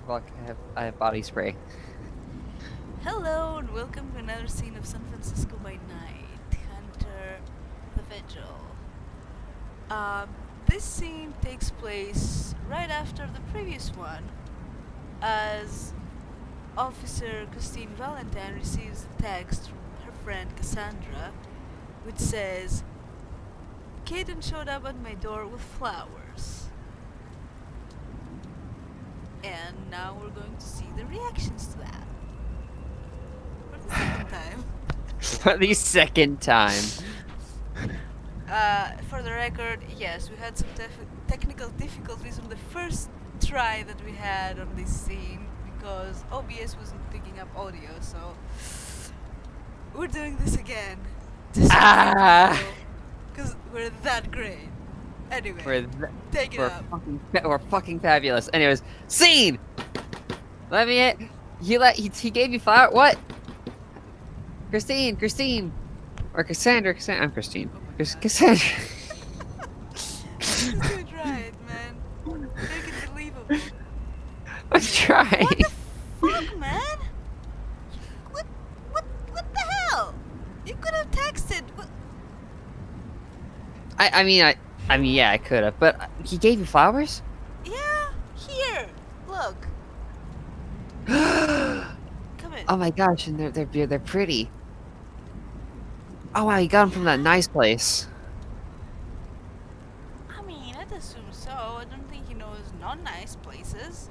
Fuck, I have body spray. Hello and welcome to another scene of San Francisco by Night, Hunter the Vigil. This scene takes place right after the previous one, as Officer Christine Valentine receives a text from her friend Cassandra, which says, Caden showed up at my door with flowers. And now we're going to see the reactions to that. For the second time. For the second time. For the record, yes, we had some technical difficulties on the first try that we had on this scene because OBS wasn't picking up audio, so we're doing this again. Just Ah! because we're that great. Anyway, We're, take it up. we're fucking fabulous. Anyways, scene! Let me in. He gave you flower. What? Christine. Or Cassandra. I'm Christine. Oh my god. Cassandra. Just do it right, man. Make it believable. I'm trying. What the fuck, man? What the hell? You could have texted. I mean, yeah, I could have, but he gave you flowers? Yeah, here. Look. Oh Come in. my gosh, and they're pretty. Oh wow, you got them from that nice place. I mean, I'd assume so. I don't think he knows non-nice places.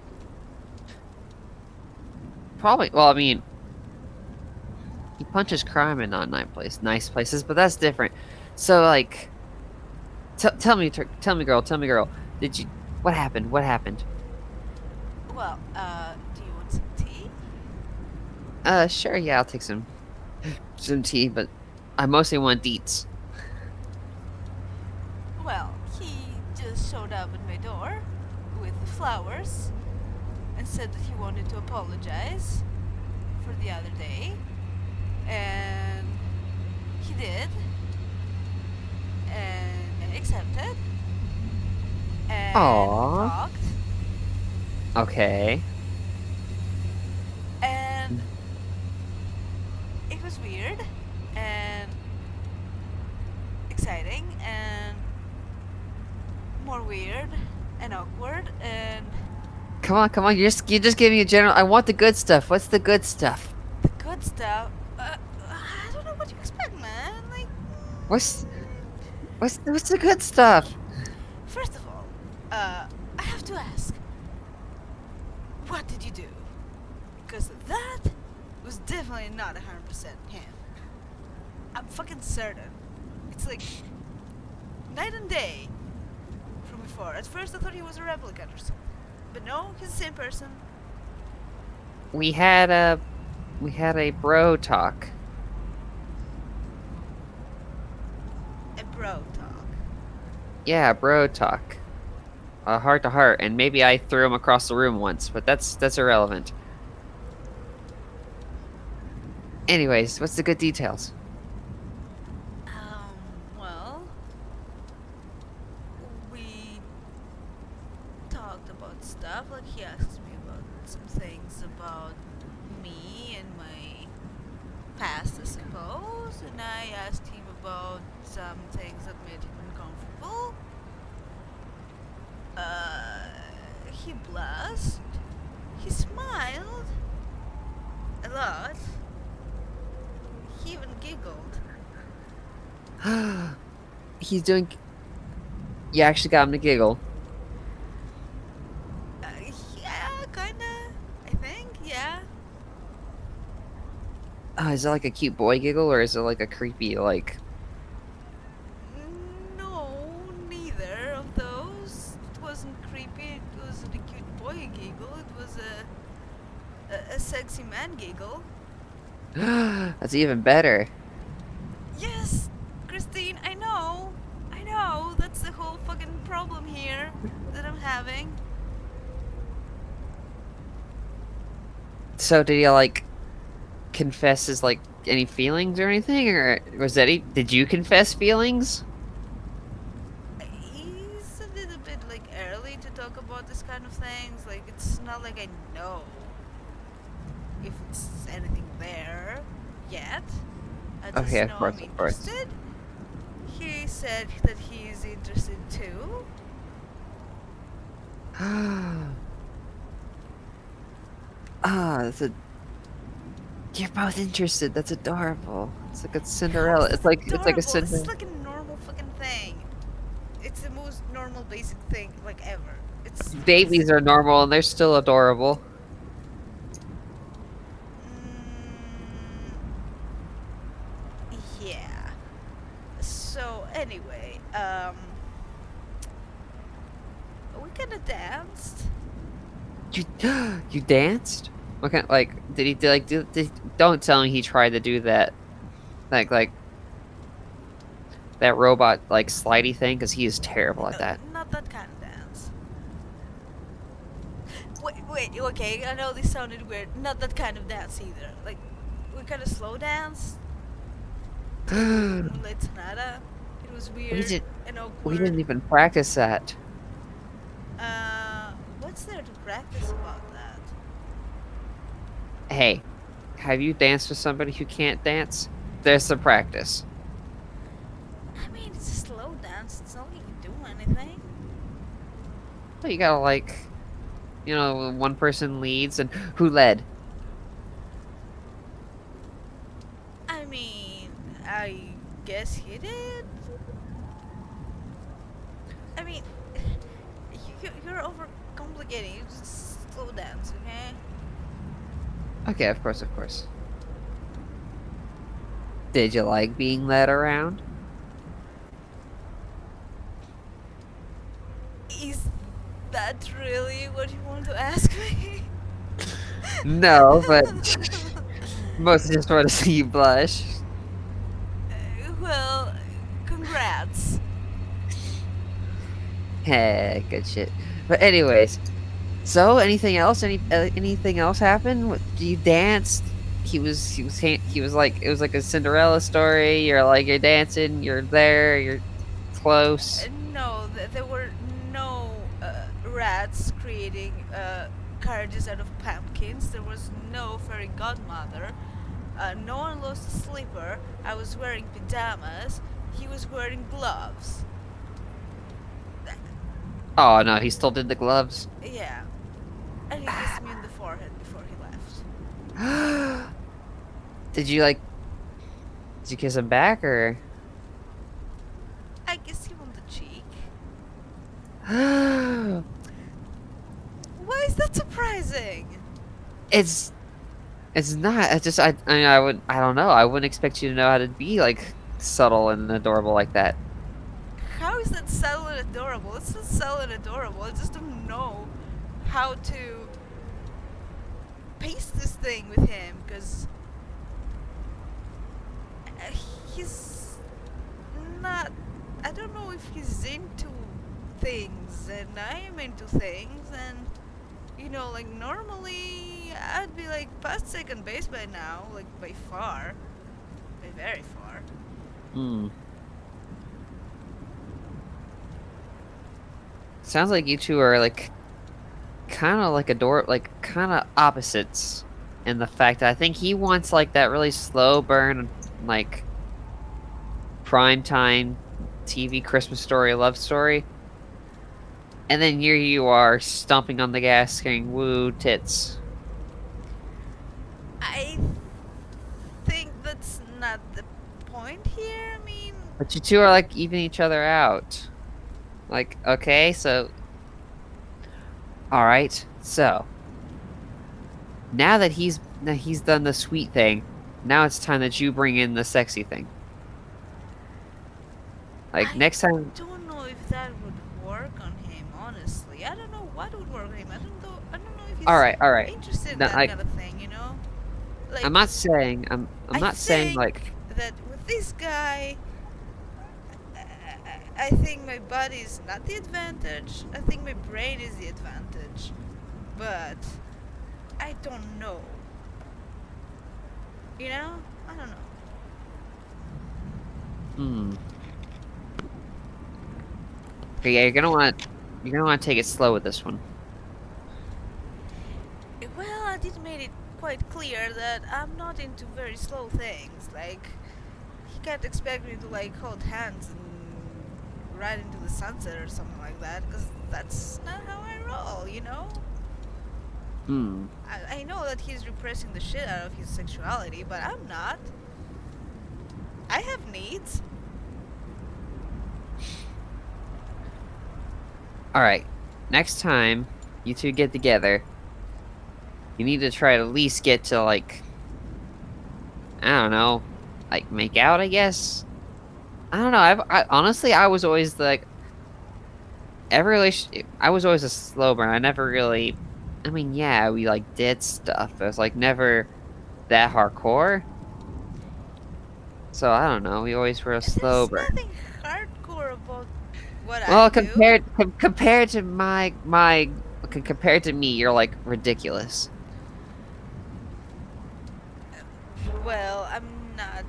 Probably. Well, I mean, he punches crime in nice places, but that's different. So, like, tell me, girl. Did you? What happened? What happened? Well, do you want some tea? Sure. Yeah, I'll take some tea, but I mostly want deets. Well, he just showed up at my door with the flowers and said that he wanted to apologize for the other day. And he did. And I accepted. And we Aww. talked. Okay. And it was weird and exciting and more weird and awkward and Come on. You just gave me a general. I want the good stuff. What's the good stuff? the good stuff. I don't know what you expect, man. Like, What's what's the good stuff? first of all, I have to ask, what did you do? Because that was definitely not 100% him. I'm fucking certain. It's like night and day from before. At first, I thought he was a replicant or something, but no, he's the same person. We had a bro talk. A bro talk. Yeah, bro talk. Heart to heart, and maybe I threw him across the room once, but that's irrelevant. Anyways, what's the good details? Well, we talked about stuff. Like, he asked me about some things about me and my past, I suppose, and I asked him about some things that made him uncomfortable. He blushed. He smiled a lot. He even giggled. He's doing. You actually got him to giggle. Uh, yeah, kinda. I think, yeah. Is it like a cute boy giggle, or is it like a creepy like? No, neither of those. It wasn't creepy. It wasn't a cute boy giggle. It was a sexy man giggle. That's even better. Yes, Christine, I know. I know. That's the whole fucking problem here that I'm having. So did he like confess his like any feelings or anything, or was that he? Did you confess feelings? He's a little bit like early to talk about this kind of things. Like, it's not like I know know if it's anything there yet. I Okay, just of know I'm course, of course. interested. He said that he's interested too. That's a. You're both interested. That's adorable. It's like a How Cinderella. is that It's like a adorable? This is Cinderella. like a normal fucking thing. It's the most normal basic thing like ever. It's Babies are normal and they're still adorable. yeah. So anyway, we kinda danced. You you danced? What kind? Like, did he like do? Don't tell me he tried to do that. Like that robot like slidey thing because he is terrible at that. Not that kind of dance. Wait, okay, I know this sounded weird. Not that kind of dance either. Like, we kind of slow dance to we Moonlight Sonata. It was weird did. and We awkward. didn't even practice that. What's there to practice about that? Hey, have you danced with somebody who can't dance? There's some practice. I mean, it's a slow dance. It's not like you do anything. But you gotta like, one person leads and who led? I mean, I guess he did. I mean, you're overcomplicating. You just slow dance, okay? Okay, of course, of course. Did you like being led around? Is that really what you want to ask me? No, but mostly just want to see you blush. Well, congrats. Heh, good shit. But anyways, so anything else? Anything else happened? You danced. He was like it was like a Cinderella story. You're dancing. You're there. You're close. No, there were no rats creating carriages out of pumpkins. There was no fairy godmother. No one lost a slipper. I was wearing pajamas. He was wearing gloves. Oh no, he still did the gloves. Yeah. And he kissed me on the forehead before he left. Did you like? Did you kiss him back or? I kissed him on the cheek. Why is that surprising? it's it's not. I mean, I don't know. I wouldn't expect you to know how to be like subtle and adorable like that. How is that subtle and adorable? It's not subtle and adorable. I just don't know how to pace this thing with him because he's not. I don't know if he's into things and I am into things and like normally I'd be like past second base by now, like by far, by very far. Hmm. Sounds like you two are like kind of like kind of opposites in the fact that I think he wants like that really slow burn, like prime time TV Christmas story love story, and then here you are stomping on the gas, saying "woo tits." I think that's not the point here. I mean, But you two are like evening each other out. Like, okay, so all right, so now he's done the sweet thing, now it's time that you bring in the sexy thing. Like I next time. don't know if that would work on him. Honestly, I don't know what would work on him. I don't know. I don't know if All he's right, all right. interested in No, that like kind of thing. Like I'm not saying I'm I not saying think like that with this guy, I think my body is not the advantage. I think my brain is the advantage. But I don't know. I don't know. hmm. Okay, yeah, you're gonna want to take it slow with this one. Well, Well, I did make it quite clear that I'm not into very slow things. Like, he can't expect me to like hold hands and ride into the sunset or something like that, because that's not how I roll, you know? Hmm. I know that he's repressing the shit out of his sexuality, but I'm not. I have needs. All right. Next time you two get together, you need to try to at least get to like, I don't know, like make out, I guess. I don't know. I honestly, I was always like every relationship. I was always a slow burn. I never really. I mean, yeah, we like did stuff, but it's like never that hardcore. So I don't know. We always were a slow There's burn. nothing hardcore about what I Well, do. compared to compared to me, you're like ridiculous. Well, I'm not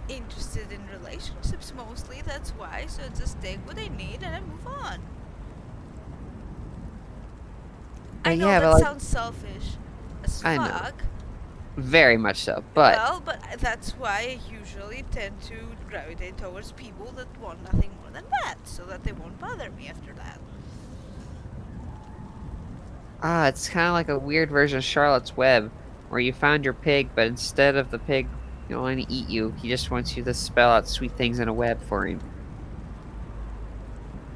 interested in relationships mostly, that's why, so I just take what I need and I move on. I know Yeah, but that like sounds selfish as I know, fuck. very much so. But Well, but that's why I usually tend to gravitate towards people that want nothing more than that, so that they won't bother me after that. it's kind of like a weird version of Charlotte's Web, where you found your pig, but instead of the pig wanting to eat you, he just wants you to spell out sweet things in a web for him,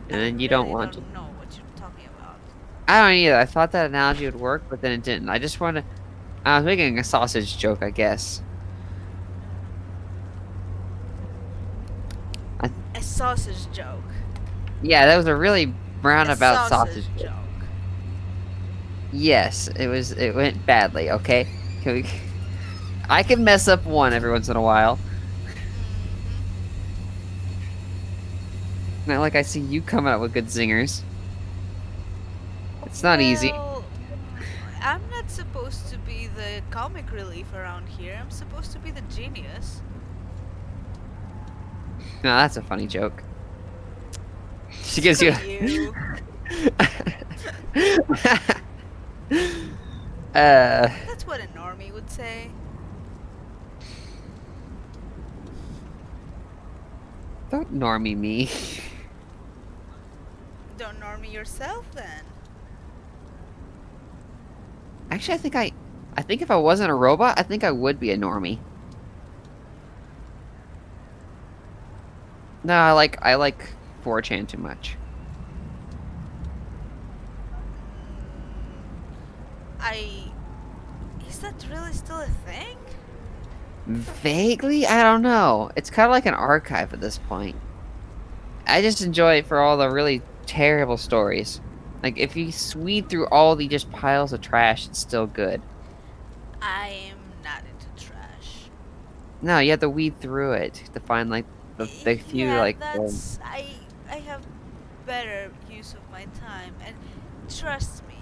and I then you don't really want to. don't know what you're talking about. I don't either. I thought that analogy would work, but then it didn't. I just want to. I was making a sausage joke, I guess. I, A sausage joke. yeah, that was a really A roundabout sausage sausage joke. joke. Yes, it was. It went badly. Okay, can we? I can mess up one every once in a while. Not like I see you coming up with good zingers. It's not easy. Well, I'm not supposed to be the comic relief around here. I'm supposed to be the genius. No, that's a funny joke. She gives Screw you. you. uh, That's what a normie would say. don't normie me. Don't normie yourself then. Actually, I think if I wasn't a robot, I think I would be a normie. No, I like 4chan too much. I. Is that really still a thing? Vaguely, I don't know. It's kind of like an archive at this point. I just enjoy it for all the really terrible stories. Like if you weed through all the just piles of trash, it's still good. I am not into trash. No, you have to weed through it to find like the few Yeah, like. that's. I have better use of my time, and trust me,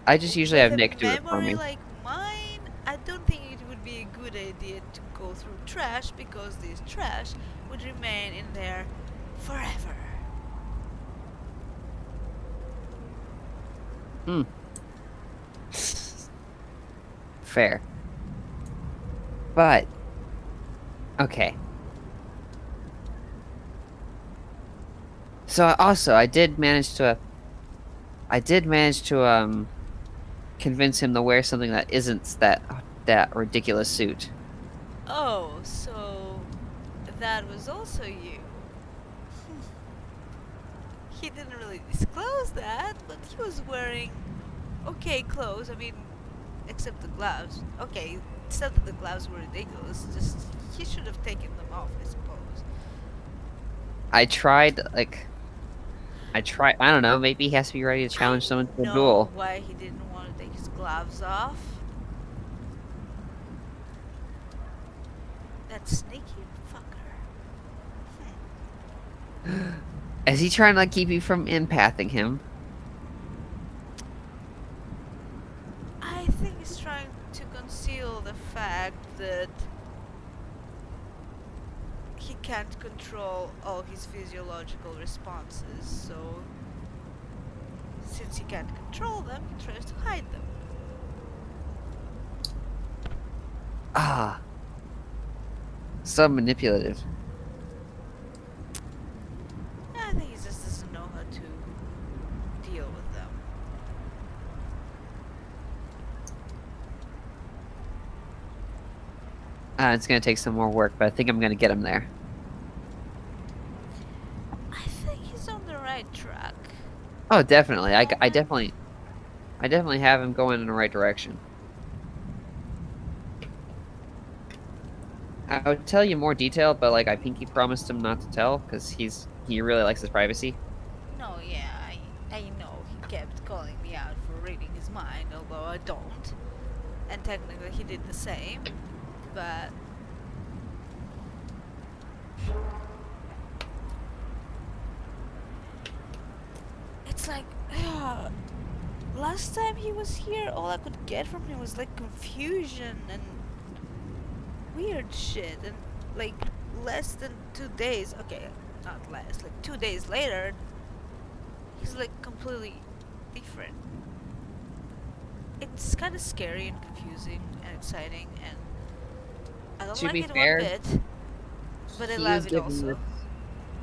I just usually with have a Nick do it for memory me. like mine, I don't think it would be a good idea to go through trash because this trash would remain in there forever. Hmm. Fair. But okay. So also, I did manage to convince him to wear something that isn't that ridiculous suit. Oh, so that was also you. He didn't really disclose that, but he was wearing okay clothes. I mean, except the gloves. Okay, except that the gloves were ridiculous. Just he should have taken them off, I suppose. I tried like I tried. I don't know. Maybe he has to be ready to I challenge someone to a know duel. why he didn't want to take his gloves off. That sneaky fucker. Is he trying to like keep you from empathing him? I think he's trying to conceal the fact that he can't control all his physiological responses, so since he can't control them, he tries to hide them. Ah, so manipulative. I think he just doesn't know how to deal with them. It's gonna take some more work, but I think I'm gonna get him there. I think he's on the right track. Oh, definitely. I Moment. definitely have him going in the right direction. I would tell you more detail, but like I pinky promised him not to tell because he really likes his privacy. No, yeah, I know he kept calling me out for reading his mind, although I don't. And technically he did the same, but it's like, last time he was here, all I could get from him was like confusion and weird shit, and like less than 2 days, okay, not less, like 2 days later, he's like completely different. It's kind of scary and confusing and exciting, and I don't To like be it one fair, bit, but I he was love it giving also. this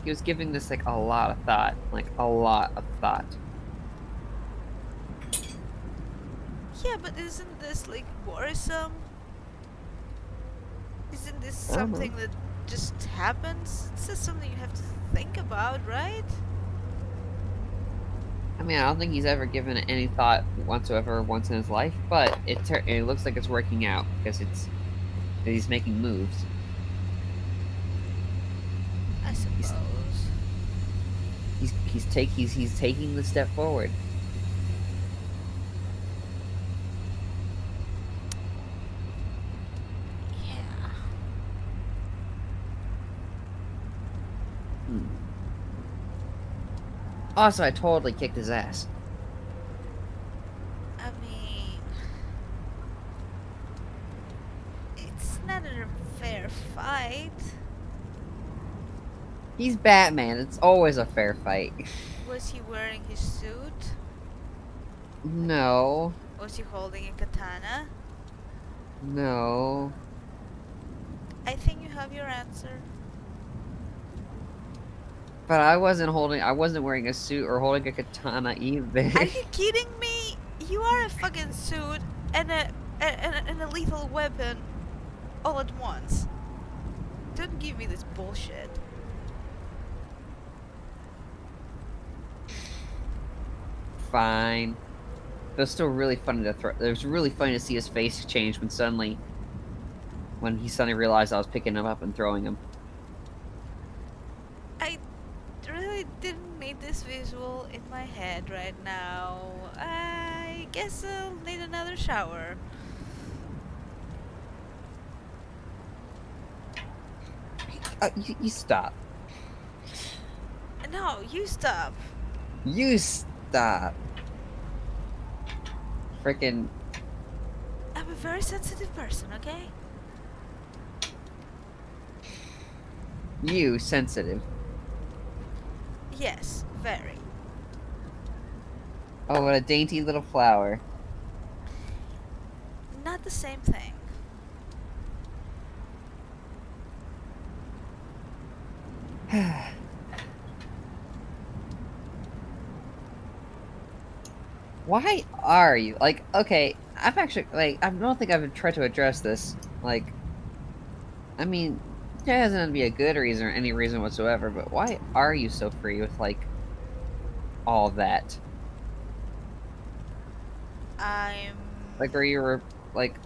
he was giving this like a lot of thought, like a lot of thought. Yeah, but isn't this like worrisome? Isn't this I don't know. something that just happens? It's just something you have to think about, right? I mean, I don't think he's ever given it any thought whatsoever once in his life, but it looks like it's working out because he's making moves. I He's suppose. he's taking the step forward. Yeah. Hmm. Also, I totally kicked his ass. I mean, it's not a fair fight. He's Batman. It's always a fair fight. Was he wearing his suit? No, Was he holding a katana? no. I think you have your answer. But I wasn't wearing a suit or holding a katana either. Are you kidding me? You are a fucking suit and a lethal weapon all at once. Don't give me this bullshit. Fine. It was still really funny to throw. It was really funny to see his face change when he suddenly realized I was picking him up and throwing him. I really didn't need this visual in my head right now. I guess I'll need another shower. You stop. No, you stop. You stop. Freaking I'm a very sensitive person, okay? you, sensitive. Yes, very. Oh, what a dainty little flower. Not the same thing. Why are you like? Okay, I've actually like I don't think I've tried to address this. Like, I mean, there doesn't be a good reason or any reason whatsoever. But why are you so free with like all of that? I'm. Like, like,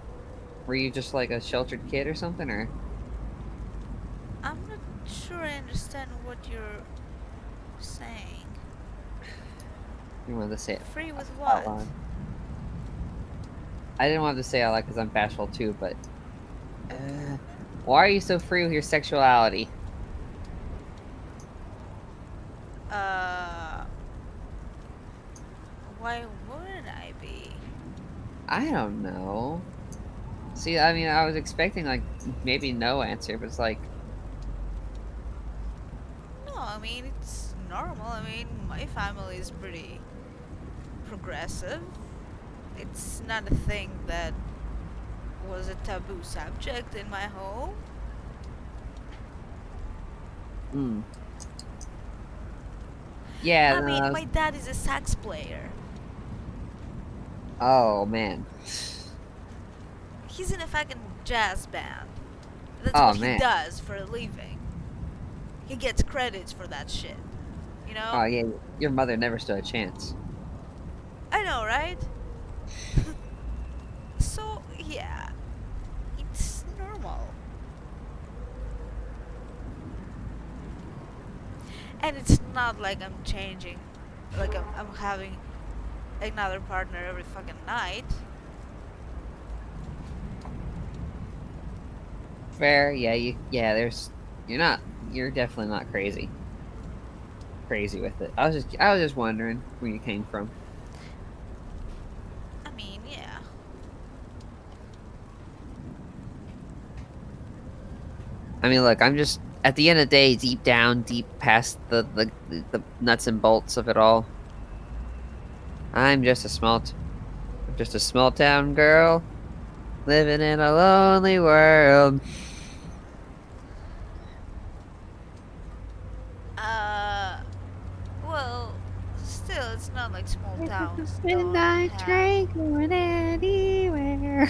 were you just like a sheltered kid or something, or I'm not sure I understand what you're saying. you wanted to say it Free with out what? loud? I didn't want to say it out loud because I'm bashful too. But why are you so free with your sexuality? Uh. Why wouldn't I be? I don't know. See, I mean, I was expecting like maybe no answer, but it's like No, I mean, it's normal. I mean, my family is pretty progressive. It's not a thing that was a taboo subject in my home. Hmm. Yeah. I mean, No, my dad is a sax player. oh man. He's in a fucking jazz band. That's Oh what he man. does for a living. He gets credits for that shit. You Oh know? yeah. Your mother never stood a chance. I know, right? So, yeah, it's normal. And it's not like I'm changing, like I'm having another partner every fucking night. Fair. Yeah. Yeah. You're not. You're definitely not crazy. Crazy with it. I was just wondering where you came from. I mean, yeah. I mean, look, I'm just at the end of the day, deep down, deep past the nuts and bolts of it all. I'm just I'm just a small town girl living in a lonely world. Uh, well, still, it's not like small towns don't Midnight have. train going anywhere.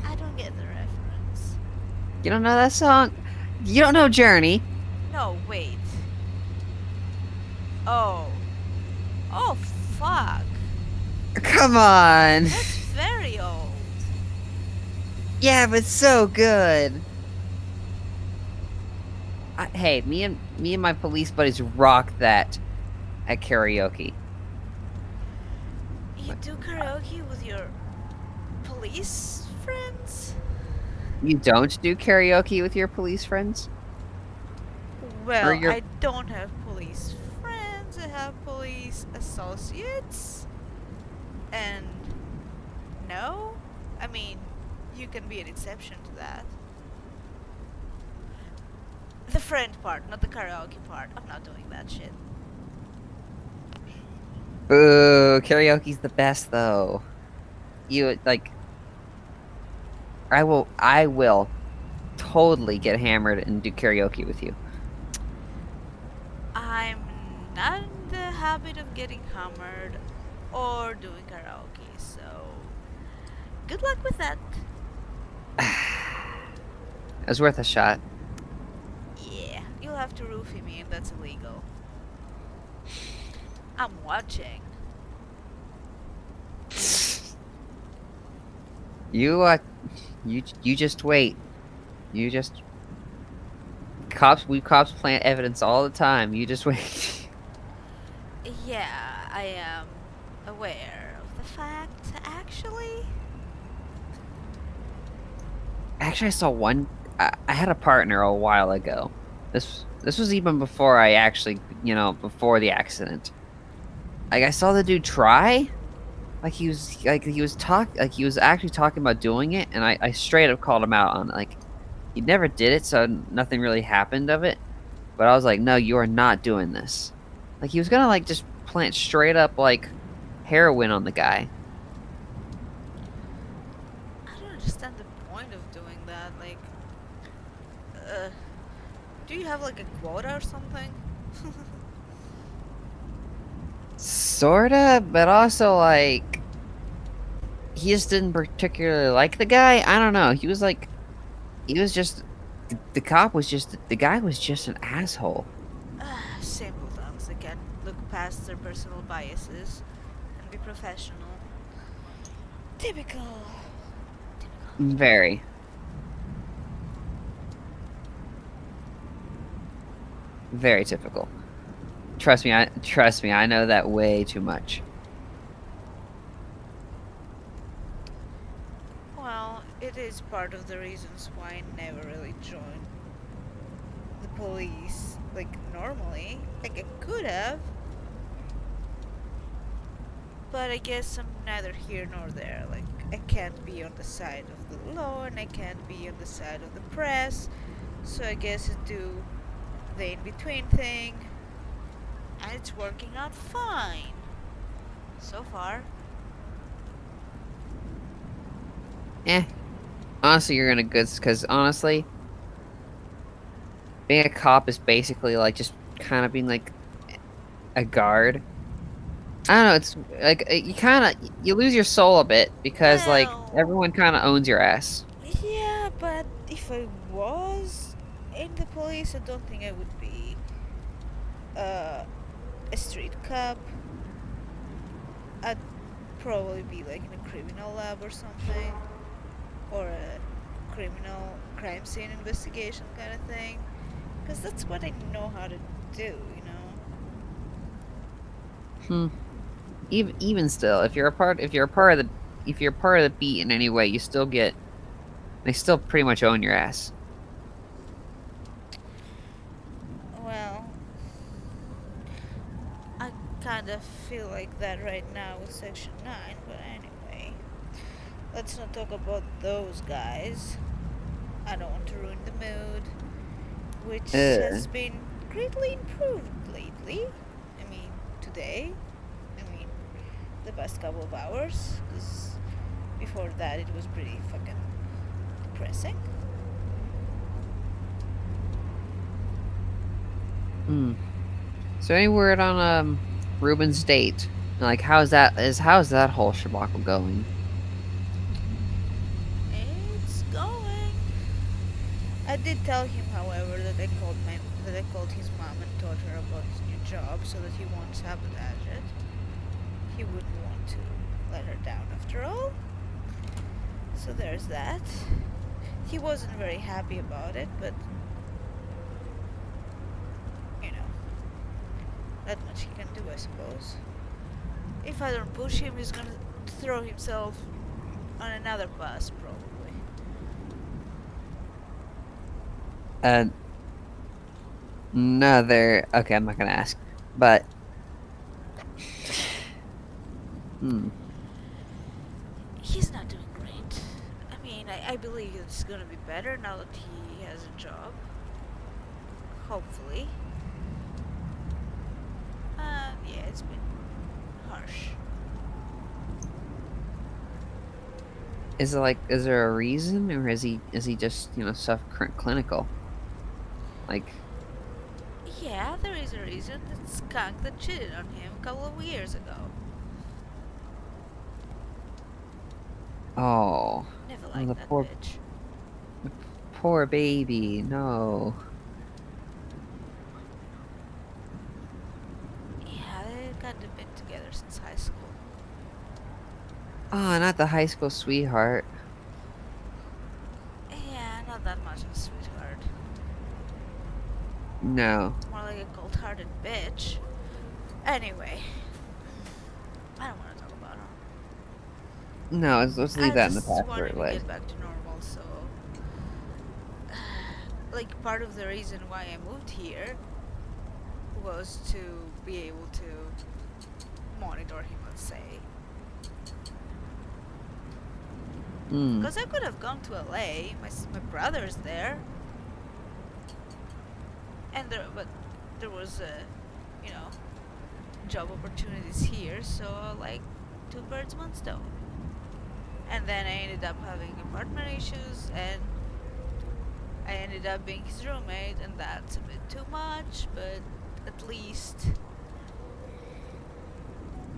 I don't get the reference. You don't know that song? You don't know Journey? No, wait. Oh. Oh, fuck. Come on. That's very old. Yeah, but so good. Hey, me and my police buddies rock that at karaoke. You Like, do karaoke with your police friends? you don't do karaoke with your police friends? Or Well, your I don't have police friends, I have police associates. And no, I mean, you can be an exception to that. The friend part, not the karaoke part. I'm not doing that shit. Boo, karaoke's the best though. You like I will totally get hammered and do karaoke with you. I'm not in the habit of getting hammered or doing karaoke, so good luck with that. It was worth a shot. Yeah, you'll have to roofie me, and that's illegal. I'm watching. You you just wait. You just cops plant evidence all the time. You just wait. Yeah, I am aware of the fact, actually. Actually, I saw one. I had a partner a while ago. This was even before I actually, before the accident. Like I saw the dude try. Like he was actually talking about doing it, and I straight up called him out on it. Like he never did it, so nothing really happened of it. But I was like, no, you are not doing this. Like he was gonna like just plant straight up like heroin on the guy. I don't understand the point of doing that. Like, uh, do you have like a quota or something? Sorta, but also like he just didn't particularly like the guy. I don't know. He was like he was just the cop was just the guy was just an asshole. Simpletons that can look past their personal biases and be professional. Typical. Very, very typical. Trust me, I know that way too much. Well, it is part of the reasons why I never really joined the police. Like, normally. Like, I could have. But I guess I'm neither here nor there. Like, I can't be on the side of the law and I can't be on the side of the press. So I guess I do the in between thing. And it's working out fine. So far. Eh, Honestly, you're in a good because honestly, being a cop is basically like just kind of being like a guard. I don't know. It's like you kind of you lose your soul a bit because like Well, everyone kind of owns your ass. yeah, but if I was in the police, I don't think I would be uh, a street cop. I'd probably be like in a criminal lab or something, or a criminal crime scene investigation kind of thing, because that's what I know how to do, you know. Hmm. Even still, if you're a part of the beat in any way, you still get they still pretty much own your ass. Well, I kind of feel like that right now with Section 9, but anyway, let's not talk about those guys. I don't want to ruin the mood, which Ugh. has been greatly improved lately. I mean, today. I mean, the past couple of hours, because before that it was pretty fucking depressing. Hmm. So any word on Ruben's date? Like how's that whole shabacle going? It's going. I did tell him, however, that I called his mom and told her about his new job, so that he won't sabotage it. He wouldn't want to let her down after all. So there's that. He wasn't very happy about it, but you know, not much he can do, I suppose. If I don't push him, he's gonna throw himself on another bus, probably. Uh, Another. Okay, I'm not gonna ask, but hmm. He's not doing great. I mean, I believe it's gonna be better now that he has a job. Hopefully. Yeah, it's been harsh. Is there a reason, or is he just stuff clinical? Like, Yeah, there is a reason. That skunk that cheated on him a couple of years ago. oh, Never oh, the liked that poor bitch. poor baby. No. Yeah, they've kind of been together since high school. Oh, not the high school sweetheart. Yeah, not that much of a sweetheart. No. More like a cold-hearted bitch. Anyway, I don't want to talk about her. No, let's leave I that in the just past where wanted it to lay. get back to normal, so like part of the reason why I moved here was to be able to monitor him, let's say. Hmm. Because I could have gone to LA, my brother's there, but there was, you know, job opportunities here, so like two birds, one stone. And then I ended up having apartment issues, and I ended up being his roommate, and that's a bit too much, but at least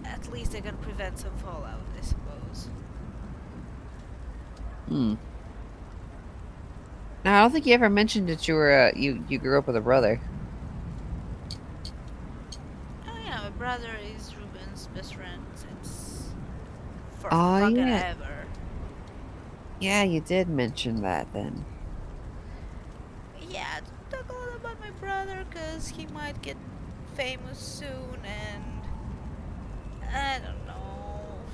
at least I can prevent some fallout, I suppose. Hmm. Now, I don't think you ever mentioned that you were you grew up with a brother. Oh yeah, my brother is Ruben's best friend since for Oh fucking yeah, ever. yeah, you did mention that then. Yeah, talk a lot about my brother because he might get famous soon, and I don't know.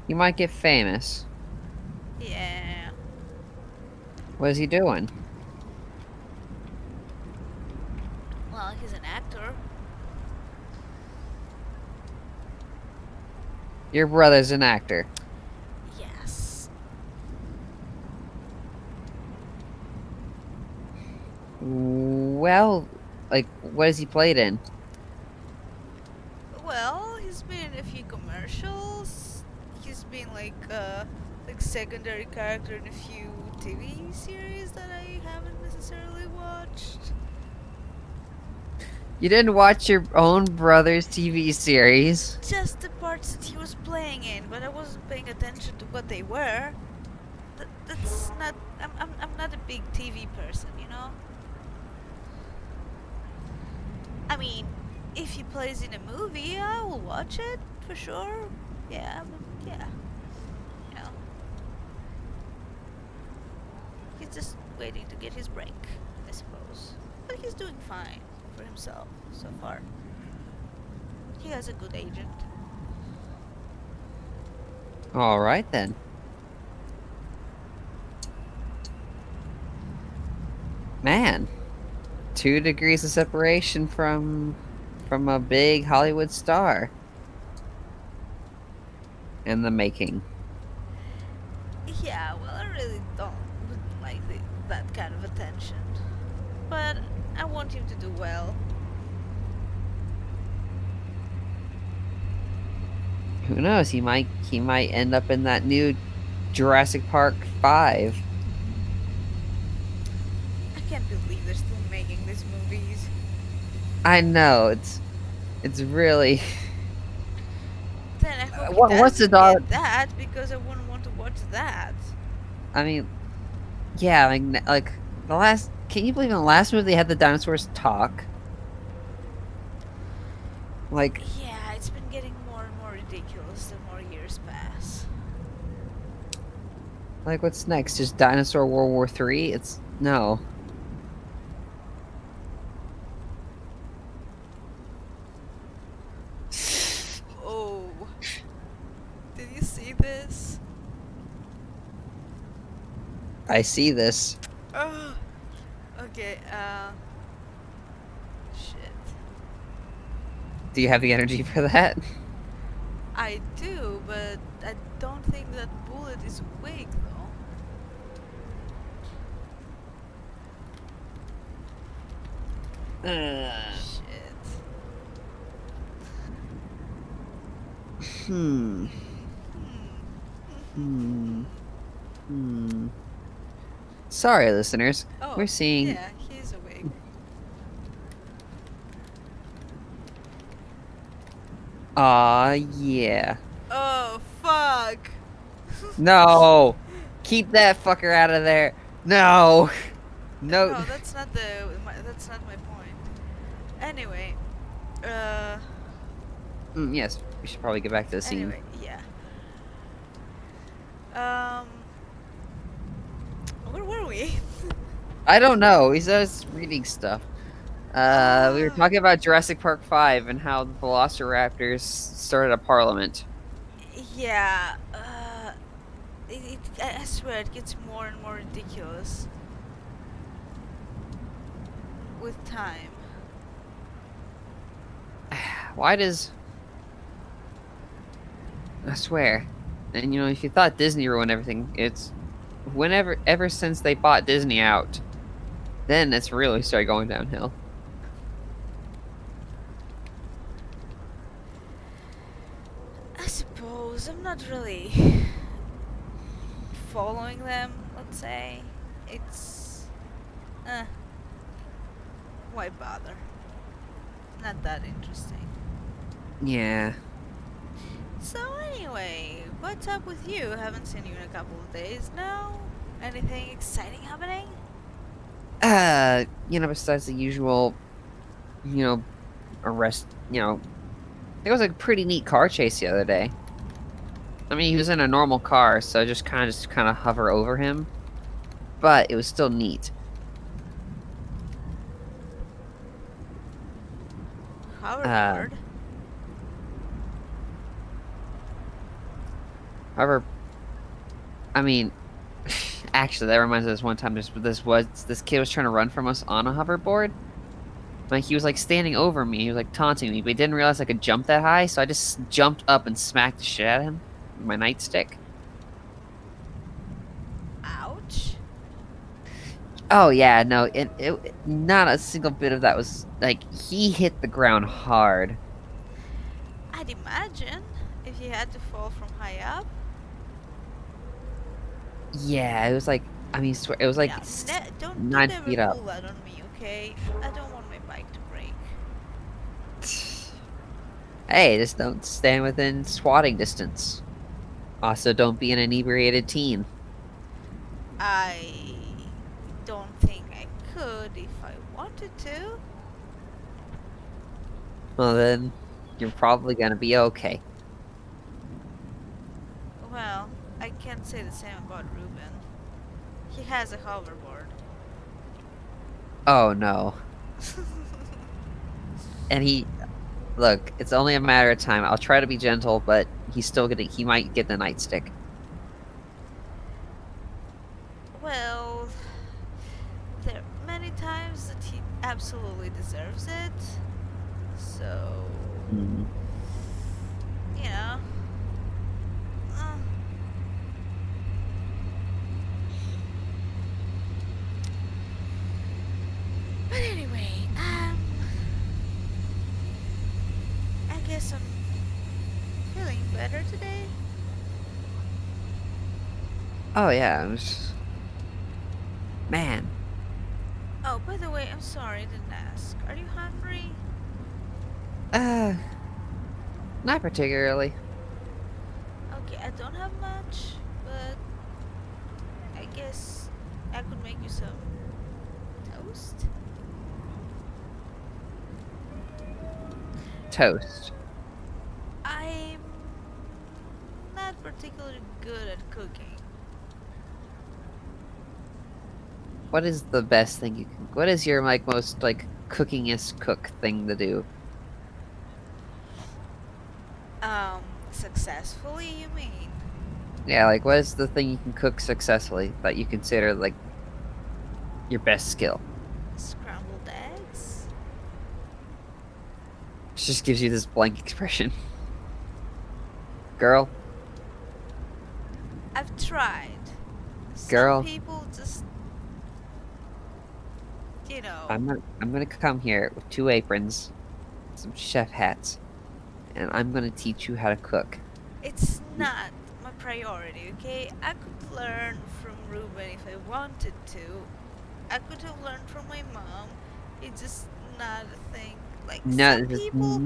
You might get famous. Yeah. What is he doing? Well, he's an actor. Your brother's an actor. Yes. Well, like, what has he played in? Well, he's been in a few commercials. He's been like like secondary character in a few TV series that I haven't necessarily watched. You didn't watch your own brother's TV series? Just the parts that he was playing in, but I wasn't paying attention to what they were. That's not. I'm not a big TV person, you know. I mean, if he plays in a movie, I will watch it for sure. Yeah, but yeah, you know, he's just waiting to get his break, I suppose. But he's doing fine for himself so far. He has a good agent. Alright then. Man. 2 degrees of separation from a big Hollywood star. In the making. Yeah, well, I really don't like that kind of attention. But I want him to do well. Who knows? He might end up in that new Jurassic Park 5. I can't believe they're still making these movies. I know, it's really Then I hope he what's the doesn't dog? get that because I wouldn't want to watch that. I mean, yeah, like the last. Can you believe in the last movie they had the dinosaurs talk? Like, Yeah, it's been getting more and more ridiculous the more years pass. what's next? Just dinosaur World War III? It's no. Oh, did you see this? I see this. Oh, okay, shit. Do you have the energy for that? I do, but I don't think that bullet is awake though. Shit. Hmm. Hmm. Hmm. Hmm. Sorry, listeners. Oh, We're seeing. yeah, he's awake. Aw, yeah. Oh, fuck. No! Keep that fucker out of there. No! No. No, that's not that's not my point. Anyway, Yes, we should probably get back to the scene. anyway, yeah. Um, where were we? I don't know. He's just reading stuff. We were talking about Jurassic Park 5 and how the Velociraptors started a parliament. Yeah, I swear it gets more and more ridiculous with time. Why does... I swear. And you know, if you thought Disney ruined everything, it's... ever since they bought Disney out, then it's really started going downhill. I suppose I'm not really following them, let's say. It's why bother? Not that interesting. Yeah. So anyway, what's up with you? Haven't seen you in a couple of days now. Anything exciting happening? You know, besides the usual, you know, arrest, you know, it was a pretty neat car chase the other day. I mean, he was in a normal car, so just kind of hover over him, but it was still neat. Hoverboard. However, I mean, actually, that reminds me of this one time. This kid was trying to run from us on a hoverboard. Like he was like standing over me. He was like taunting me, but he didn't realize I could jump that high. So I just jumped up and smacked the shit out of him with my nightstick. Ouch. Oh yeah, no, not a single bit of that was like he hit the ground hard. I'd imagine if you had to fall from high up. Yeah, it was like, I mean, swear, it was like Yeah, don't nine ever feet up. pull that on me, okay? I don't want my bike to break. Hey, just don't stand within swatting distance. Also, don't be an inebriated teen. I don't think I could if I wanted to. Well, then, you're probably gonna be okay. Well, I can't say the same about Ruben. He has a hoverboard. Oh no. And look, it's only a matter of time. I'll try to be gentle, but he might get the nightstick. Well, there are many times that he absolutely deserves it. So, Hmm. you know. uh, But anyway, I guess I'm feeling better today. Oh yeah, man. Oh, by the way, I'm sorry I didn't ask. Are you hungry? Uh, not particularly. Okay, I don't have much, but I guess I could make you some toast. Toast. I'm not particularly good at cooking. What is the best thing you can? What is your like most like cookingest cook thing to do? Successfully, you mean? Yeah, like what is the thing you can cook successfully that you consider like your best skill? Scrambled eggs? It just gives you this blank expression. Girl, I've tried. Some girl, people just, you know, I'm gonna come here with 2 aprons, some chef hats, and I'm gonna teach you how to cook. it's not my priority, okay? I could learn from Ruben if I wanted to. I could have learned from my mom. It's just not a thing. Like, No, some this is people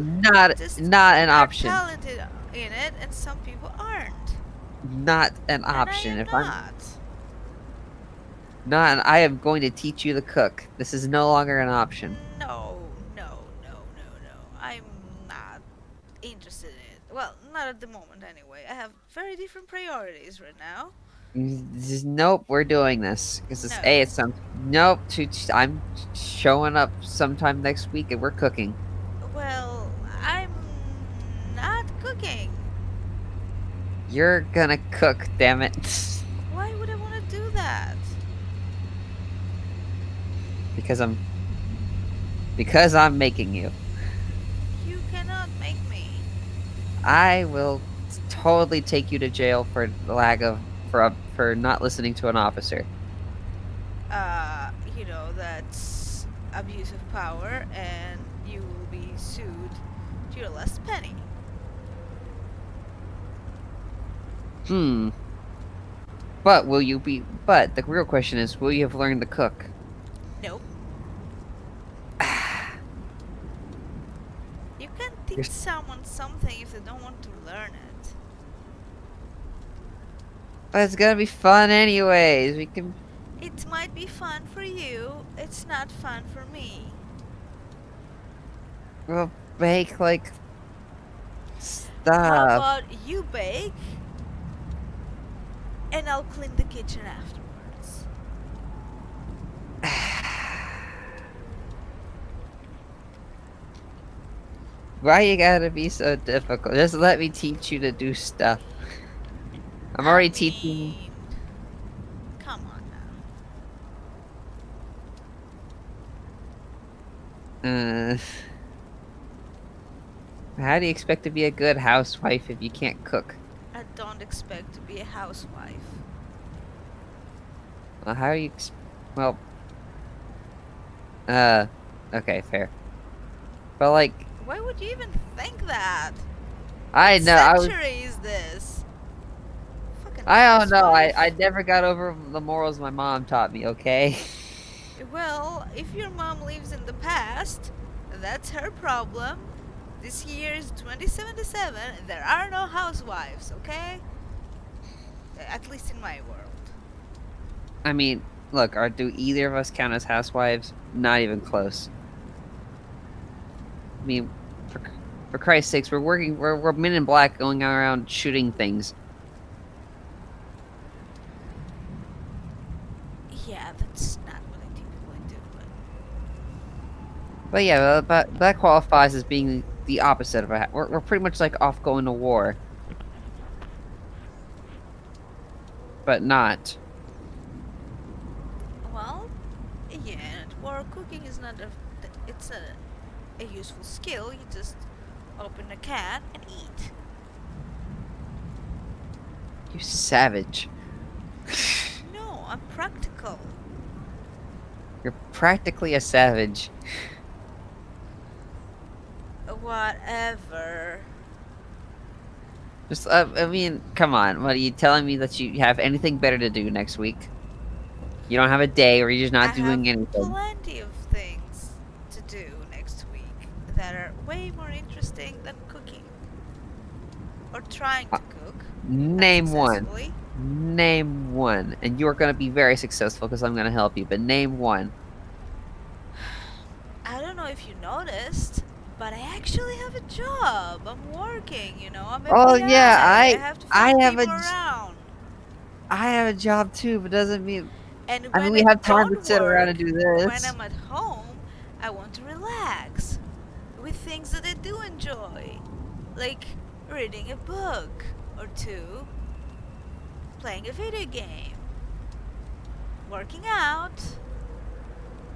just not an are option. talented in it, and some people aren't. Not an And I option. am If I'm not. not, I am going to teach you to cook. This is no longer an option. No. I'm not interested in it. Well, not at the moment anyway. I have very different priorities right now. Nope, we're doing this because it's a. No. It's some nope. I'm showing up sometime next week and we're cooking. Well, I'm not cooking. You're gonna cook, damn it, Why would I want to do that? because I'm making you. You cannot make me. I will totally take you to jail for for not listening to an officer. That's abuse of power, and you will be sued to your last penny. Hmm. But will you be? But the real question is, will you have learned to cook? Nope. You can't You're teach someone something if they don't want to learn it. But it's gonna be fun anyways. We can It might be fun for you, it's not fun for me. we'll make like How stuff. about you bake and I'll clean the kitchen afterwards? Why you gotta be so difficult? Just let me teach you to do stuff. I'm I already teaching. mean, come on Uh, how do you expect to be a good housewife if you can't cook? now. I don't expect to be a housewife. Well, how are you? Well, uh, okay, fair. But like, Why would you even think that? I What know I was. century is this? Fucking And I don't know. I housewife? never got over the morals my mom taught me. Okay. Well, if your mom lives in the past, that's her problem. This year is 2077. There are no housewives, okay? At least in my world. I mean, look, do either of us count as housewives? Not even close. I mean, for for Christ's sakes, we're men in black going around shooting things. Yeah, that's not what I typically do, but But yeah, but that qualifies as being the opposite of we're pretty much like off going to war, but not. well, yeah, at war cooking is not it's a useful skill. You just open a can and eat. You savage. No, I'm practical. You're practically a savage. Whatever. Just, I mean, come on. What are you telling me that you have anything better to do next week? You don't have a day where you're just I not have doing anything. plenty of things to do next week that are way more interesting than cooking or trying Uh, to cook Name one. unsuccessfully. Name one. And you're going to be very successful because I'm going to help you, but name one. I don't know if you noticed, but I actually have a job. I'm working, I'm a Oh yeah, PI. I have to I find have people around. I have a job too, but doesn't mean And I mean when we I have time to don't sit around work, and do when this. I'm at home, I want to relax with things that I do enjoy, like reading a book or two, playing a video game, working out,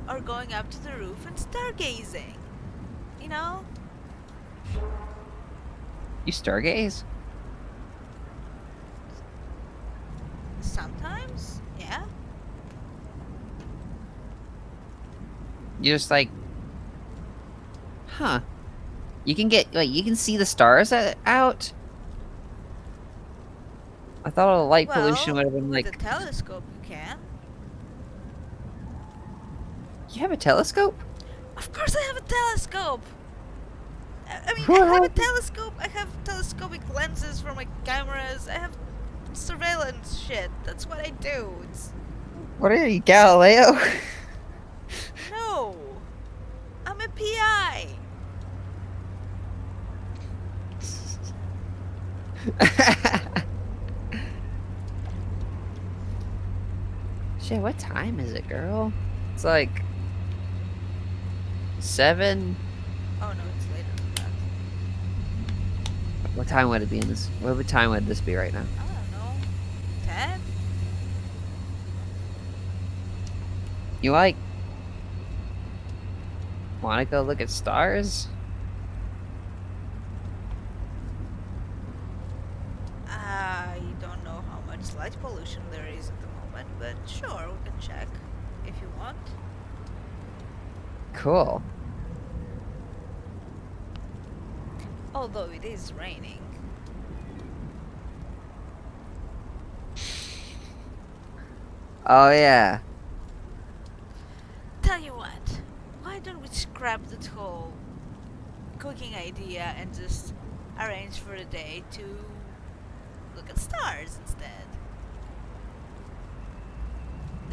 or going up to the roof and stargazing. You know, You stargaze? sometimes, yeah. You're just like, huh? You can get like you can see the stars out. I thought all the light pollution Well, would have been with a like, telescope, you can. you have a telescope? Of course, I have a telescope. I mean, I Who have a has? telescope. I have telescopic lenses for my cameras. I have surveillance shit. That's what I do. It's What are you, Galileo? no. I'm a PI. Shit, what time is it, girl? It's like 7. Oh no, it's later than that. What time would it be in this? What time would this be right now? I don't know. 10? You like want to go look at stars? I don't know how much light pollution there is at the moment, but sure, we can check if you want. Cool. Although it is raining. Oh yeah. Tell you what, why don't we scrap that whole cooking idea and just arrange for a day to look at stars instead?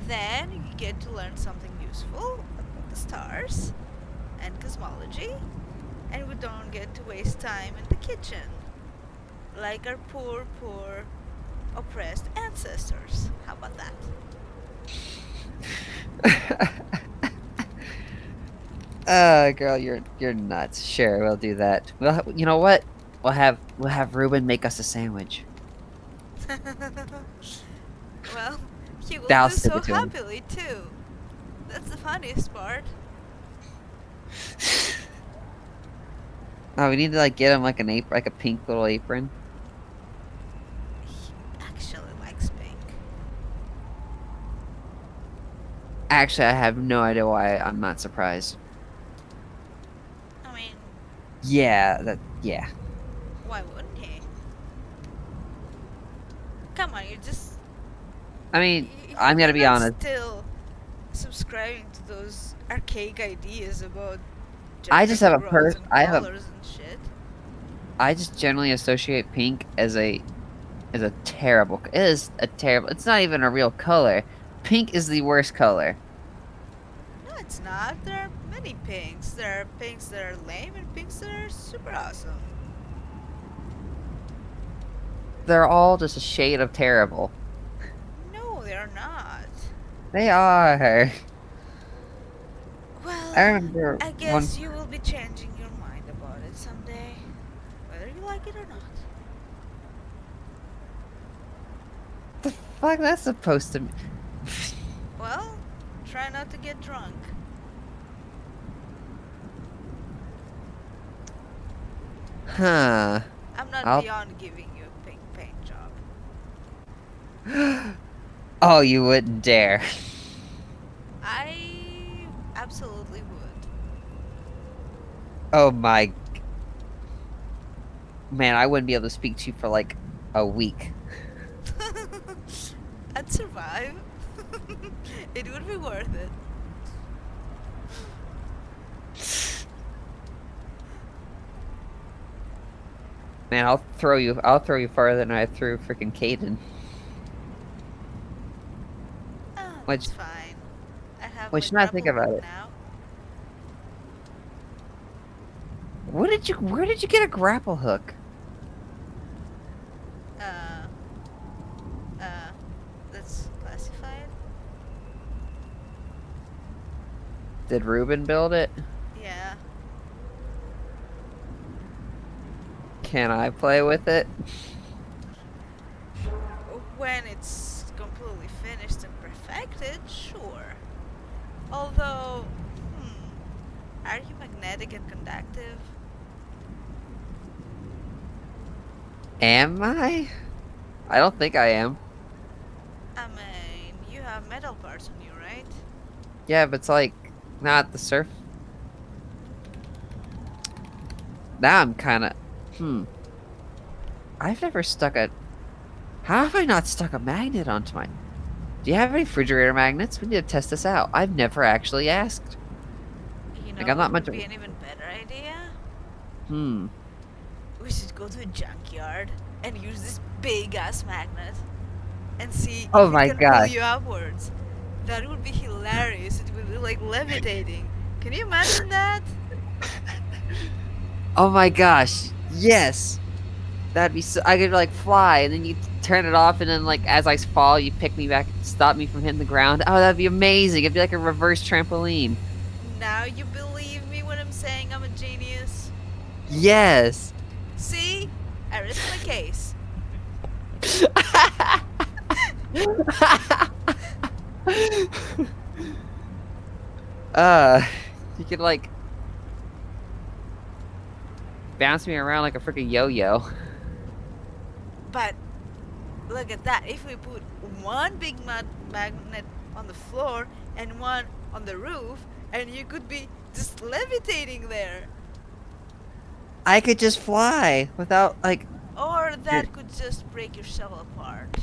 Then you get to learn something useful about the stars and cosmology, and we don't get to waste time in the kitchen like our poor, poor, oppressed ancestors. How about that? Girl, you're nuts. Sure, we'll do that. You know what? We'll have Ruben make us a sandwich. Well, he will do Douse it so to him. happily too. That's the funniest part. Oh, we need to like get him like an apron, like a pink little apron. He actually likes pink. Actually, I have no idea why I'm not surprised. I mean, Yeah, yeah. why wouldn't he? Come on, you're just I mean, I'm you're gonna be not honest. still subscribing to those archaic ideas about I just gender have a roles and I have a colors and shit. I just generally associate pink as a terrible. It is a terrible. It's not even a real color. Pink is the worst color. No, it's not. There are many pinks. There are pinks that are lame and pinks that are super awesome. They're all just a shade of terrible. No, they are not. They are. Well, I remember I one. guess you will be changing your mind about it someday, whether you like it or not. The fuck that's supposed to. Well, try not to get drunk. Huh. I'm not I'll. beyond giving you a pink paint job. Oh, you wouldn't dare. I absolutely would. Oh my. Man, I wouldn't be able to speak to you for like a week. I'd survive. It would be worth it. Man, I'll throw you. I'll throw you farther than I threw freaking Caden. Ah, Which, that's fine. I have my which, now think grapple about hook it. now. What did you? Where did you get a grapple hook? Uh, uh, that's classified. Did Ruben build it? Yeah. Can I play with it? When it's completely finished and perfected, sure. Although, are you magnetic and conductive? Am I? I don't think I am. I mean, you have metal parts on you, right? Yeah, but it's like not the surf. Now I'm kind of. Hmm. I've never stuck a. How have I not stuck a magnet onto my? Do you have any refrigerator magnets? We need to test this out. I've never actually asked. You Like know I'm not what much would of. be an even better idea? Hmm. We should go to a junkyard and use this big ass magnet and see Oh if it my can pull gosh. you upwards. That would be hilarious. It would be like levitating. Can you imagine that? Oh my gosh. Yes. That'd be so. I could like fly, and then you turn it off, and then like as I fall, you pick me back, stop me from hitting the ground. Oh, that'd be amazing. It'd be like a reverse trampoline. Now you believe me when I'm saying I'm a genius? Yes. See? I rest my case. uh, you could like bounce me around like a freaking yo-yo. But look at that. If we put one big magnet on the floor and one on the roof, and you could be just levitating there. I could just fly without like. Or that could just break your shell apart.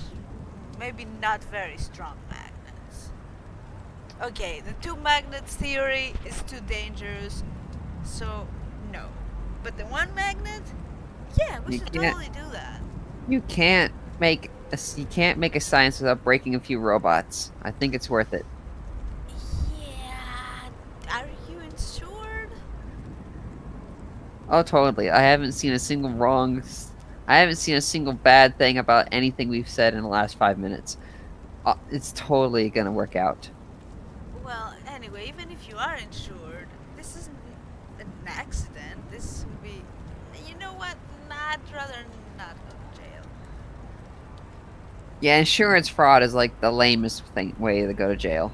Maybe not very strong magnets. Okay, the two magnets theory is too dangerous, so no. But the one magnet, yeah, we You should can't. totally do that. You can't make you can't make a science without breaking a few robots. I think it's worth it. Yeah, are you insured? Oh, totally. I haven't seen a single I haven't seen a single bad thing about anything we've said in the last 5 minutes. It's totally gonna work out. Well, anyway, even if you are insured, this isn't an accident. This would be, you know what? Not rather not go to jail. Yeah, insurance fraud is like the lamest way to go to jail.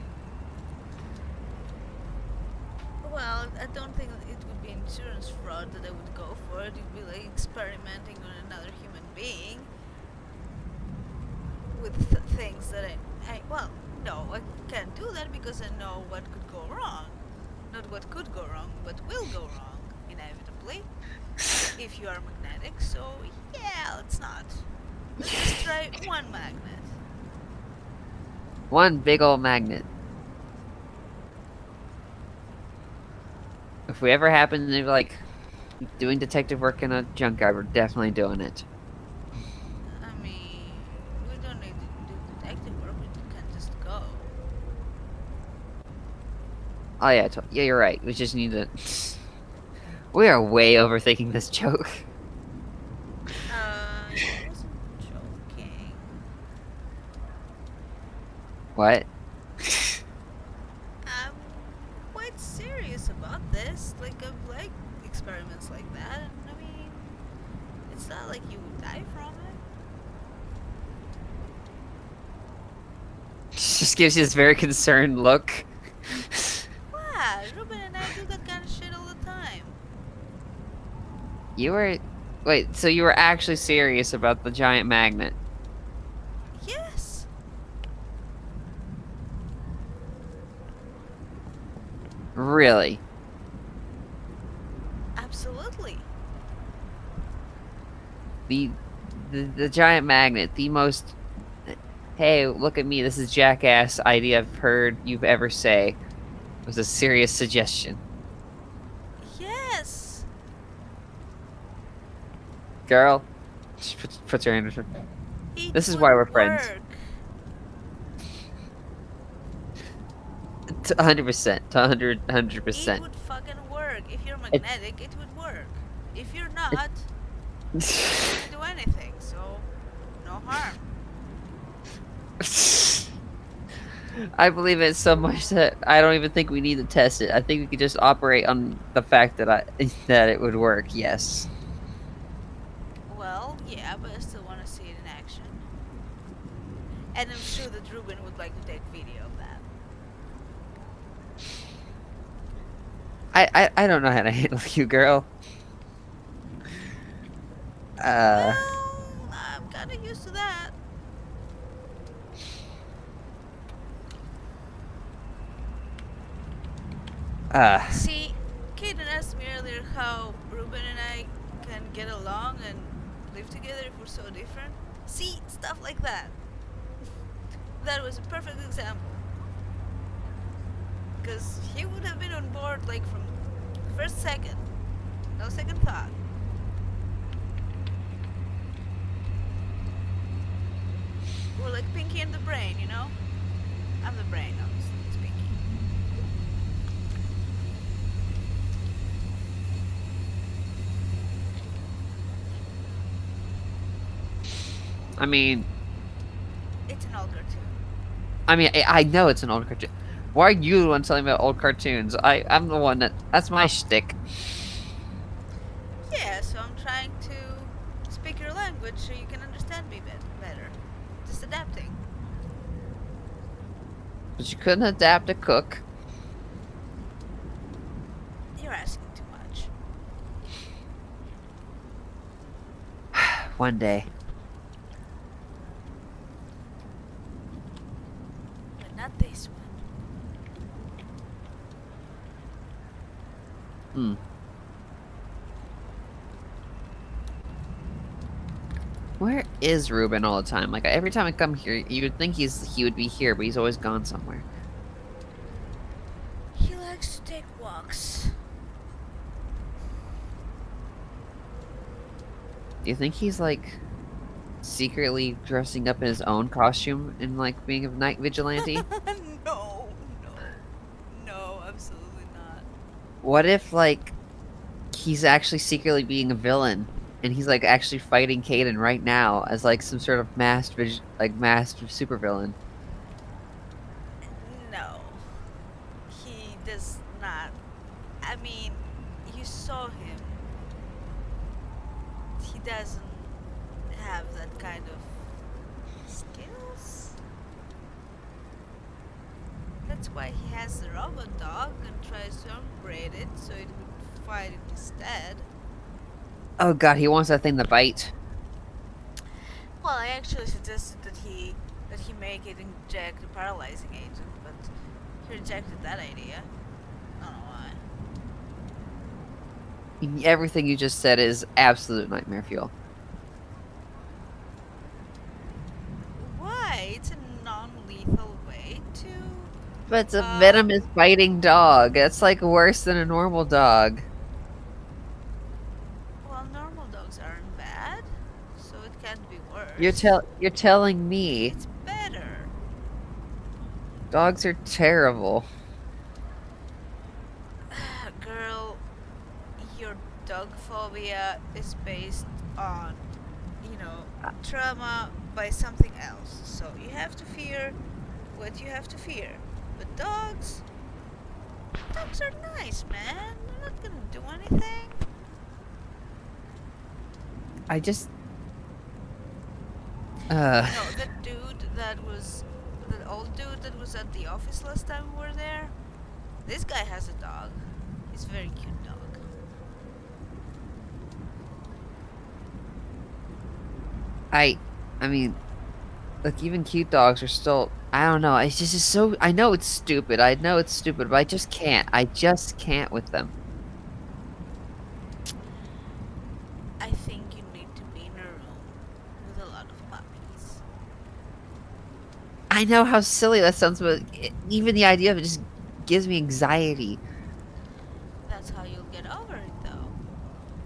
Well, I don't think it would be insurance fraud that I would go for. It would be like experimenting on another human being with things that well, no, I can't do that because I know what could go wrong. Not what could go wrong, but will go wrong, inevitably, if you are magnetic, so yeah, let's not. Let's just try one magnet. One big old magnet. If we ever happen to, like, doing detective work in a junkyard, we're definitely doing it. I mean, we don't need to do detective work. We can just go. Oh, yeah, yeah, you're right. We just need to... We are way overthinking this joke. I wasn't joking. What? I'm quite serious about this. Like, I like experiments like that. And I mean, it's not like you would die from it. Just gives you this very concerned look. What? Ruben and I do that kind of shit all the time. You were... Wait, so you were actually serious about the giant magnet? Yes. Really? Absolutely. The giant magnet, the most... Hey, look at me, this is jackass idea I've heard you've ever say, was a serious suggestion. Yes. Girl, she puts her hand in her... It This is would why we're friends. work. 100%, 100%. It would fucking work. If you're magnetic, it would work. If you're not, it wouldn't do anything. So, no harm. I believe it so much that I don't even think we need to test it. I think we could just operate on the fact that that it would work. Yes. Well, yeah, but I still want to see it in action. And I'm sure that Ruben would like to take video of that. I don't know how to handle you, girl. Well, I'm kind of used to that. See, Kaden asked me earlier how Ruben and I can get along and live together if we're so different. See, stuff like that. That was a perfect example. Because he would have been on board like from the first second. No second thought. We're like Pinky and the Brain, you know? I'm the brain, obviously. It's Pinky. I mean, It's an old cartoon. I know it's an old cartoon. Why are you the one telling me about old cartoons? I'm the one that's my shtick. Yeah, so I'm trying to speak your language so you can understand me better. Just adapting. But you couldn't adapt a cook. You're asking too much. One day. But not this one. Hmm. Where is Ruben all the time? Like, every time I come here, you would think he would be here, but he's always gone somewhere. He likes to take walks. Do you think he's, like, secretly dressing up in his own costume and, like, being a night vigilante? No, absolutely not. What if, like, he's actually secretly being a villain, and he's, like, actually fighting Kaden right now as, like, some sort of masked supervillain? No, he does not. I mean, you saw him. He doesn't have that kind of skills. That's why he has the robot dog and tries to upgrade it so it would fight it instead. Oh god, he wants that thing to bite. Well, I actually suggested that he make it inject a paralyzing agent, but he rejected that idea. I don't know why. Everything you just said is absolute nightmare fuel. But it's a Uh, venomous biting dog. That's like worse than a normal dog. well, normal dogs aren't bad, so it can't be You're worse. tell you're telling me It's better. dogs are terrible. Girl, your dog phobia is based on, you know, trauma by something else. So you have to fear what you have to fear. But dogs are nice, man. They're not gonna do anything. I just You know, that old dude that was at the office last time we were there? This guy has a dog. He's a very cute dog. I I mean, look, even cute dogs are still I don't know. It's so I know it's stupid. I know it's stupid, but I just can't. I just can't with them. I think you need to be in a room with a lot of puppies. I know how silly that sounds, but even the idea of it just gives me anxiety. That's how you'll get over it, though.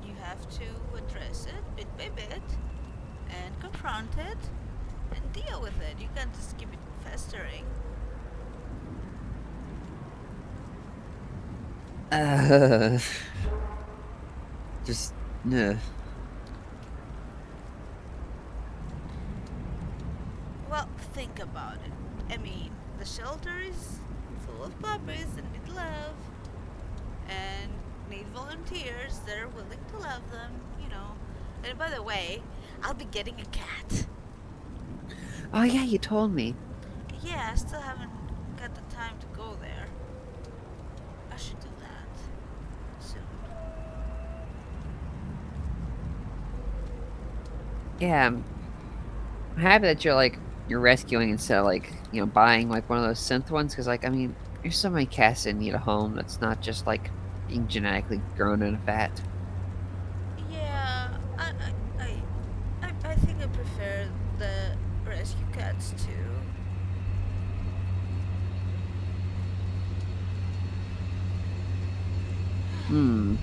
You have to address it bit by bit and confront it and deal with it. You can't just keep it festering. Uh, just no. Well, think about it. I mean, the shelter is full of puppies that need love and need volunteers that are willing to love them, you know. And by the way, I'll be getting a cat. Oh yeah, you told me. Yeah, I still haven't got the time to go there. I should do that soon. Yeah, I'm happy that you're rescuing instead of buying like one of those synth ones because I mean there's so many cats that need a home that's not just like being genetically grown in a vat. Yeah, I think I prefer the rescue cats too. Hmm.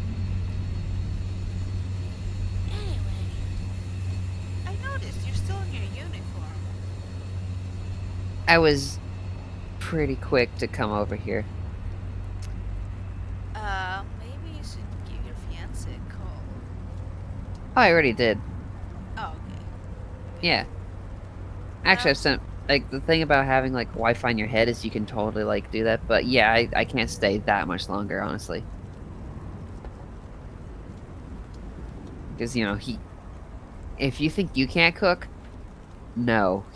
Anyway, I noticed you're still in your uniform. I was pretty quick to come over here. Maybe you should give your fiance a call. Oh, I already did. Oh, okay. Okay. Yeah. Actually, Well, I've sent like the thing about having like Wi-Fi in your head is you can totally like do that. But yeah, I can't stay that much longer, honestly. Because if you think you can't cook, no,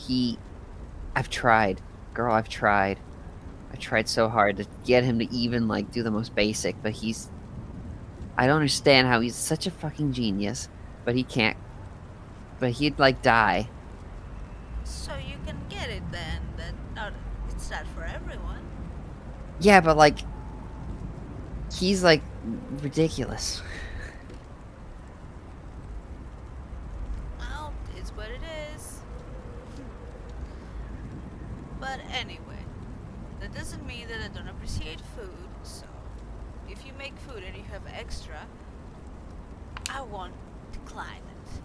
I've tried, girl, I've tried. I tried so hard to get him to even like do the most basic, but I don't understand how he's such a fucking genius, but he can't. But he'd like die. so you can get it then. That not it's not for everyone. Yeah, but like he's like ridiculous. Well, it's what it is. But anyway, that doesn't mean that I don't appreciate food. So, if you make food and you have extra, I won't decline it.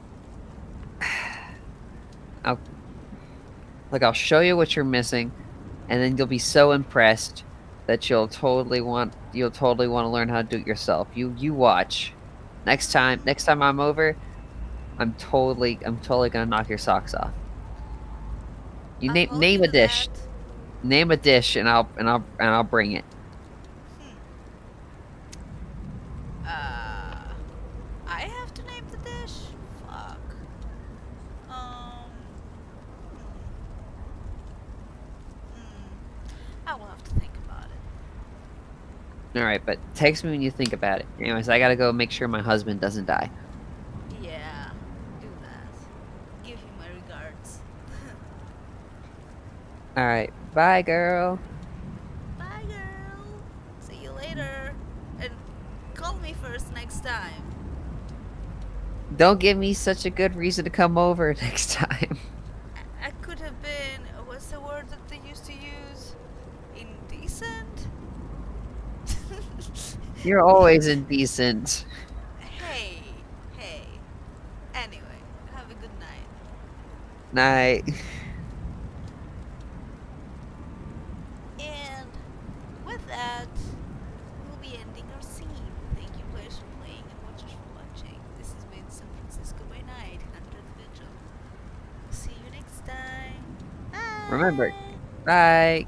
I'll I'll show you what you're missing, and then you'll be so impressed that you'll totally want to learn how to do it yourself. You watch. Next time I'm over, I'm totally gonna knock your socks off. You I'll hold name you a to that. dish. Name a dish, and I'll bring it. Hmm. Uh, I have to name the dish. Fuck. Um. Hmm. I will have to think about it. All right, but text me when you think about it. Anyways, I gotta go make sure my husband doesn't die. Yeah, do that. Give him my regards. All right, bye, girl. Bye, girl. See you later. And call me first next time. Don't give me such a good reason to come over next time. I could have been. What's the word that they used to use? indecent? You're always indecent. Hey, hey. Anyway, have a good night. Night. And with that, we'll be ending our scene. Thank you players for playing and watchers for watching. This has been San Francisco by Night, 100th Vigil. See you next time. Remember, Bye! bye.